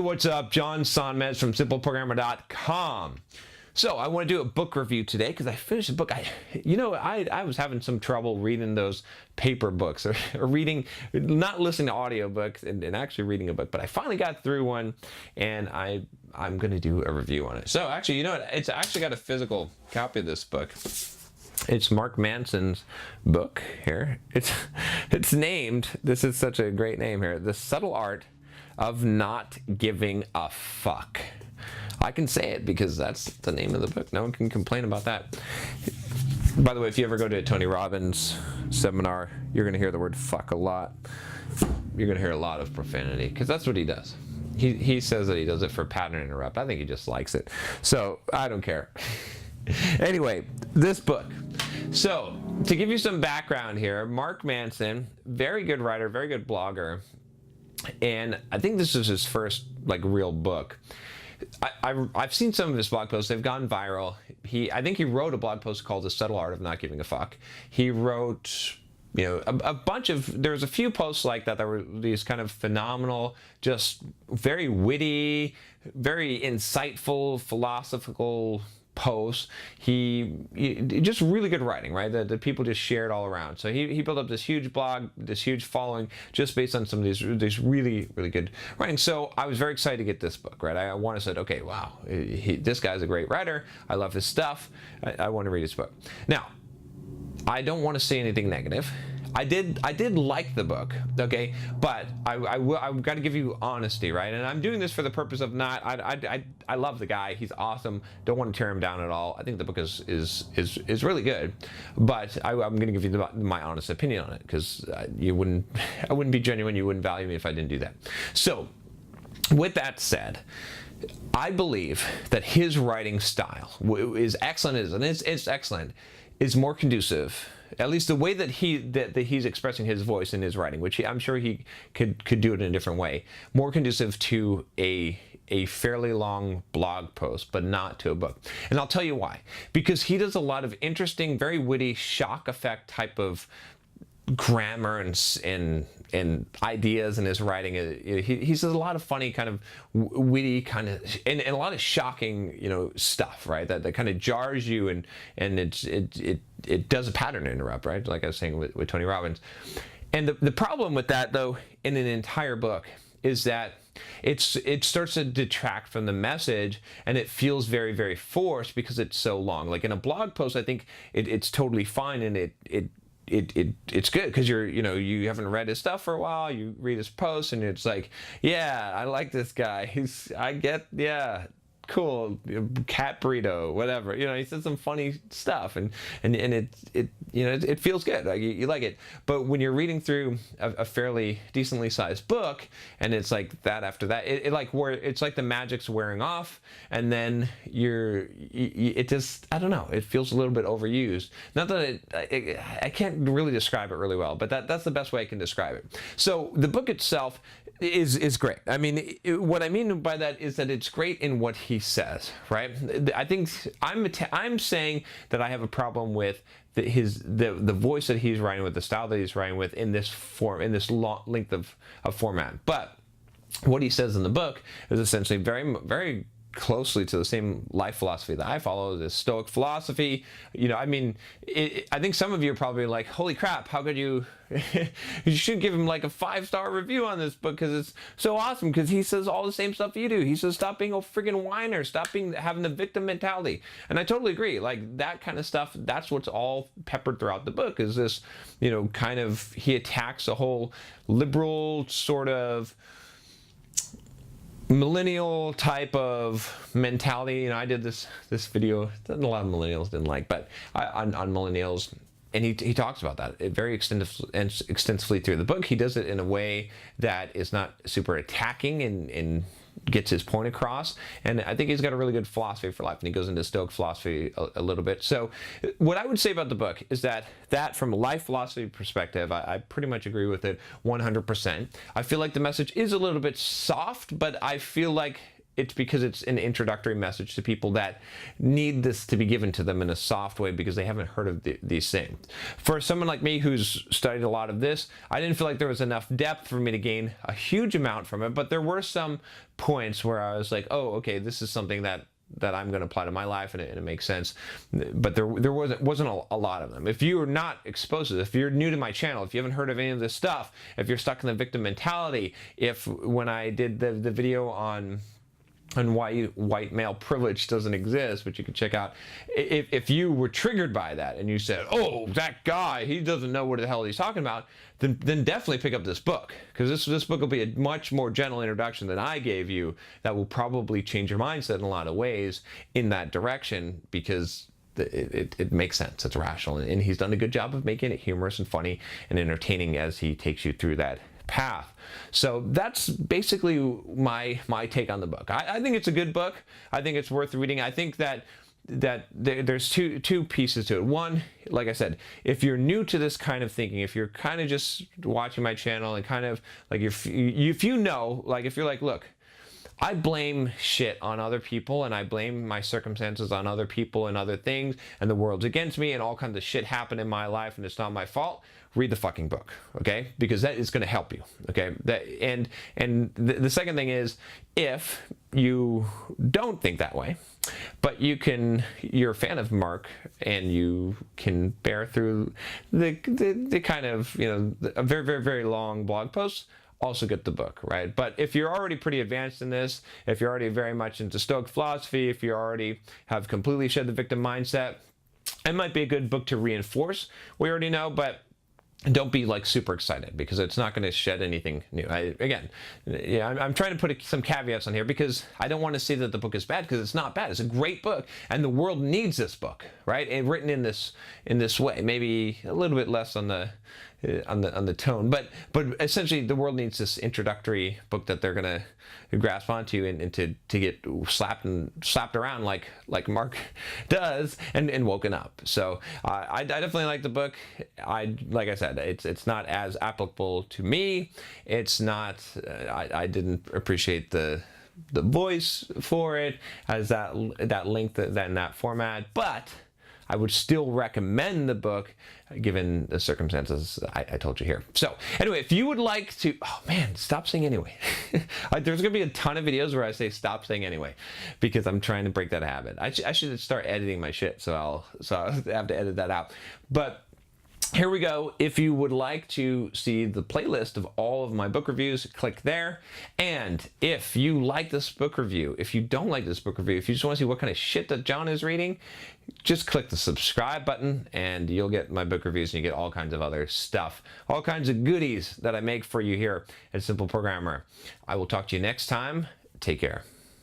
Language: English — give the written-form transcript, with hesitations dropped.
what's up? John Sonmez from SimpleProgrammer.com. So I want to do a book review today because I finished a book. I was having some trouble reading those paper books or reading, not listening to audiobooks and actually reading a book. But I finally got through one, and I'm going to do a review on it. So actually, you know what? It's actually got a physical copy of this book. It's Mark Manson's book here. It's named, this is such a great name here, The Subtle Art of Not Giving a Fuck. I can say it because that's the name of the book. No one can complain about that. By the way, if you ever go to a Tony Robbins seminar, you're going to hear the word fuck a lot. You're going to hear a lot of profanity because that's what he does. He says that he does it for pattern interrupt. I think he just likes it. So I don't care. Anyway, this book. So to give you some background here, Mark Manson, very good writer, very good blogger. And I think this is his first real book. I've seen some of his blog posts. They've gone viral. I think he wrote a blog post called The Subtle Art of Not Giving a Fuck. He wrote, a bunch of, there's a few posts like that were these kind of phenomenal, just very witty, very insightful, philosophical posts. He just really good writing, right? That people just shared all around. So he built up this huge blog, this huge following, just based on some of these really good writing. So I was very excited to get this book, right? I wanted to say, okay, wow, this guy's a great writer. I love his stuff. I want to read his book. Now, I don't want to say anything negative. I did like the book, okay, but I've got to give you honesty, right? And I'm doing this for the purpose of not. I love the guy. He's awesome. Don't want to tear him down at all. I think the book is really good, but I'm going to give you my honest opinion on it because I wouldn't be genuine. You wouldn't value me if I didn't do that. So, with that said, I believe that his writing style is excellent, and it's excellent, is more conducive, at least the way that he's expressing his voice in his writing, which I'm sure he could do it in a different way, more conducive to a fairly long blog post, but not to a book. And I'll tell you why. Because he does a lot of interesting, very witty, shock effect type of grammar and ideas in his writing. He says a lot of funny, kind of witty, kind of, and a lot of shocking, stuff, right? That kind of jars you, and it does a pattern interrupt, right? Like I was saying with Tony Robbins. And the problem with that, though, in an entire book, is that it starts to detract from the message, and it feels very forced because it's so long. Like in a blog post, I think it's totally fine, and it's good because you haven't read his stuff for a while. You read his posts, and it's like, yeah, I like this guy. Cool, cat burrito, whatever. He said some funny stuff, and it feels good. Like you like it. But when you're reading through a fairly decently sized book, and it's like that after that, it's like the magic's wearing off, and then it just, I don't know, it feels a little bit overused. Not that I can't really describe it really well, but that's the best way I can describe it. So the book itself is great. I mean, what I mean by that is that it's great in what he says, right? I think I'm saying that I have a problem with the voice that he's writing with, the style that he's writing with in this form, in this long length of format. But what he says in the book is essentially very closely to the same life philosophy that I follow, this Stoic philosophy. I think some of you are probably like, holy crap, how could you should give him like a 5-star review on this book because it's so awesome, because he says all the same stuff you do. He says, stop being a friggin' whiner, stop having the victim mentality. And I totally agree. Like that kind of stuff, that's what's all peppered throughout the book, is this, kind of, he attacks a whole liberal sort of millennial type of mentality. I did this video that a lot of millennials didn't like, but on millennials, and he talks about that very extensively through the book. He does it in a way that is not super attacking and gets his point across, and I think he's got a really good philosophy for life, and he goes into Stoic philosophy a little bit. So what I would say about the book is that from a life philosophy perspective, I pretty much agree with it 100%. I feel like the message is a little bit soft, but I feel like it's because it's an introductory message to people that need this to be given to them in a soft way because they haven't heard of these things. For someone like me who's studied a lot of this, I didn't feel like there was enough depth for me to gain a huge amount from it, but there were some points where I was like, oh, okay, this is something that I'm going to apply to my life, and it makes sense. But there wasn't a lot of them. If you are not exposed to this, if you're new to my channel, if you haven't heard of any of this stuff, if you're stuck in the victim mentality, if when I did the video on why white male privilege doesn't exist, which you can check out, if you were triggered by that and you said, oh, that guy, he doesn't know what the hell he's talking about, then definitely pick up this book, because this book will be a much more gentle introduction than I gave you that will probably change your mindset in a lot of ways in that direction, because it makes sense, it's rational, and he's done a good job of making it humorous and funny and entertaining as he takes you through that path. So that's basically my take on the book. I think it's a good book. I think it's worth reading. I think that there's two pieces to it. One, like I said, if you're new to this kind of thinking, if you're kind of just watching my channel and kind of like if you know, like if you're like, look, I blame shit on other people, and I blame my circumstances on other people and other things, and the world's against me, and all kinds of shit happen in my life, and it's not my fault. Read the fucking book, okay? Because that is going to help you, okay? The second thing is, if you don't think that way, but you're a fan of Mark, and you can bear through the kind of, a very, very, very long blog post, also get the book, right? But if you're already pretty advanced in this, if you're already very much into Stoic philosophy, if you already have completely shed the victim mindset, it might be a good book to reinforce what you already know, but don't be like super excited, because it's not going to shed anything new. I'm trying to put some caveats on here, because I don't want to say that the book is bad, because it's not bad. It's a great book, and the world needs this book, right? And written in this way, maybe a little bit less on the tone, but essentially the world needs this introductory book that they're gonna grasp onto and to get slapped around like Mark does and woken up. So I definitely like the book. Like I said, it's not as applicable to me. It's not. I didn't appreciate the voice for it as that length, that in that format, but I would still recommend the book given the circumstances I told you here. So anyway, if you would like to, oh man, stop saying anyway. There's gonna be a ton of videos where I say stop saying anyway, because I'm trying to break that habit. I should start editing my shit, so I'll have to edit that out. But here we go. If you would like to see the playlist of all of my book reviews, click there. And if you like this book review, if you don't like this book review, if you just want to see what kind of shit that John is reading, just click the subscribe button and you'll get my book reviews, and you get all kinds of other stuff, all kinds of goodies that I make for you here at Simple Programmer. I will talk to you next time. Take care.